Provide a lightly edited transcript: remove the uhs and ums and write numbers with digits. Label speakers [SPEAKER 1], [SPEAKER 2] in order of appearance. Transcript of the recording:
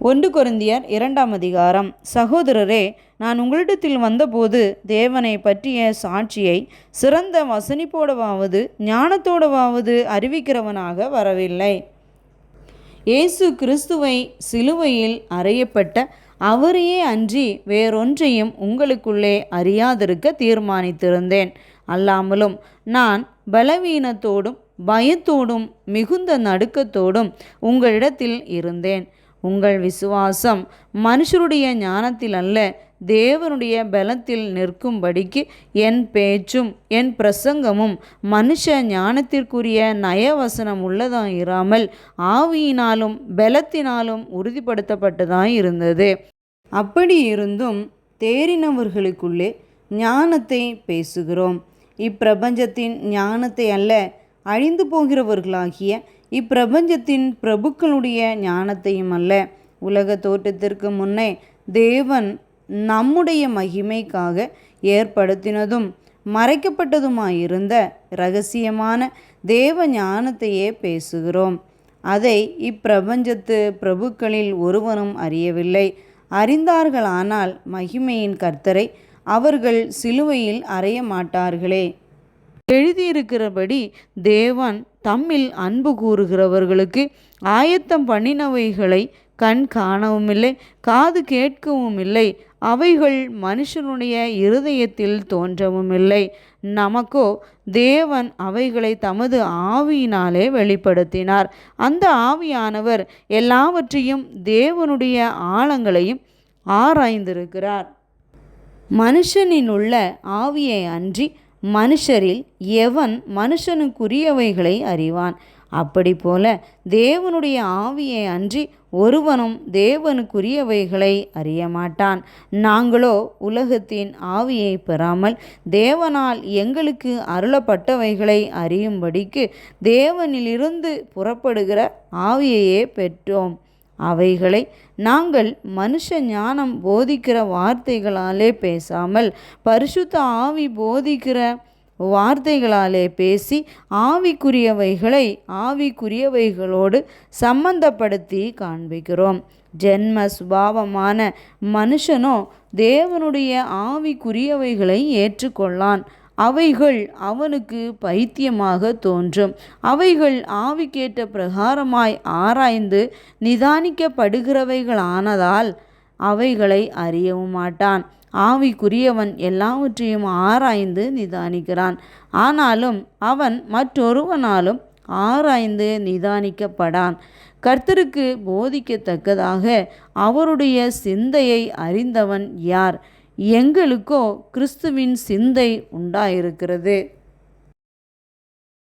[SPEAKER 1] 1 கொரிந்தியர் 2ஆம் அதிகாரம். சகோதரரே, நான் உங்களிடத்தில் வந்தபோது தேவனை பற்றிய சாட்சியை சிறந்த வசனிப்போடவாவது ஞானத்தோடவாவது அறிவிக்கிறவனாக வரவில்லை. இயேசு கிறிஸ்துவை சிலுவையில் அறையப்பட்ட அவரையே அன்றி வேறொன்றையும் உங்களுக்குள்ளே அறியாதிருக்க தீர்மானித்திருந்தேன். அல்லாமலும் நான் பலவீனத்தோடும் பயத்தோடும் மிகுந்த நடுக்கத்தோடும் உங்களிடத்தில் இருந்தேன். உங்கள் விசுவாசம் மனுஷருடைய ஞானத்தில் அல்ல, தேவனுடைய பலத்தில் நிற்கும்படிக்கு என் பேச்சும் என் பிரசங்கமும் மனுஷ ஞானத்திற்குரிய நயவசனம் உள்ளதாயிராமல் ஆவியினாலும் பலத்தினாலும் உறுதிப்படுத்தப்பட்டதாய் இருந்தது. அப்படி இருந்தும் தேறினவர்களுக்குள்ளே ஞானத்தை பேசுகிறோம். இப்பிரபஞ்சத்தின் ஞானத்தை அல்ல, அழிந்து போகிறவர்களாகிய இப்பிரபஞ்சத்தின் பிரபுக்களுடைய ஞானத்தையும் அல்ல. உலக தோற்றத்திற்கு முன்னே தேவன் நம்முடைய மகிமைக்காக ஏற்படுத்தினதும் மறைக்கப்பட்டதுமாயிருந்த இரகசியமான தேவ ஞானத்தையே பேசுகிறோம். அதை இப்பிரபஞ்சத்து பிரபுக்களில் ஒருவனும் அறியவில்லை. அறிந்தார்களானால் மகிமையின் கர்த்தரை அவர்கள் சிலுவையில் அறைய மாட்டார்களே. எழுதியிருக்கிறபடி தேவன் தம்மில் அன்பு கூறுகிறவர்களுக்கு ஆயத்தம் பண்ணினவைகளை கண் காணவும் இல்லை, காது கேட்கவும் இல்லை, அவைகள் மனுஷனுடைய இருதயத்தில் தோன்றவும் இல்லை. நமக்கோ தேவன் அவைகளை தமது ஆவியினாலே வெளிப்படுத்தினார். அந்த ஆவியானவர் எல்லாவற்றையும் தேவனுடைய ஆழங்களையும் ஆராய்ந்திருக்கிறார். மனுஷனினுள்ள ஆவியை அன்றி மனுஷரில் எவன் மனுஷனுக்குரியவைகளை அறிவான்? அப்படி போல தேவனுடைய ஆவியை அன்றி ஒருவனும் தேவனுக்குரியவைகளை அறியமாட்டான். நாங்களோ உலகத்தின் ஆவியை பெறாமல் தேவனால் எங்களுக்கு அருளப்பட்டவைகளை அறியும்படிக்கு தேவனிலிருந்து புறப்படுகிற ஆவியையே பெற்றோம். அவைகளை நாங்கள் மனுஷ ஞானம் போதிக்கிற வார்த்தைகளாலே பேசாமல் பரிசுத்த ஆவி போதிக்கிற வார்த்தைகளாலே பேசி ஆவிக்குரியவைகளை ஆவிக்குரியவைகளோடு சம்பந்தப்படுத்தி காண்பிக்கிறோம். ஜென்ம சுபாவமான மனுஷனோ தேவனுடைய ஆவிக்குரியவைகளை ஏற்றுக்கொள்ளான். அவைகள் அவனுக்கு பைத்தியமாக தோன்றும். அவைகள் ஆவிக்கேற்ற பிரகாரமாய் ஆராய்ந்து நிதானிக்கப்படுகிறவைகளானதால் அவைகளை அறியவும் மாட்டான். ஆவிக்குரியவன் எல்லாவற்றையும் ஆராய்ந்து நிதானிக்கிறான். ஆனாலும் அவன் மற்றொருவனாலும் ஆராய்ந்து நிதானிக்கப்படான். கர்த்தருக்கு போதிக்கத்தக்கதாக அவருடைய சிந்தையை அறிந்தவன் யார்? எங்களுக்கோ கிறிஸ்துவின் சிந்தை உண்டாயிருக்கிறது.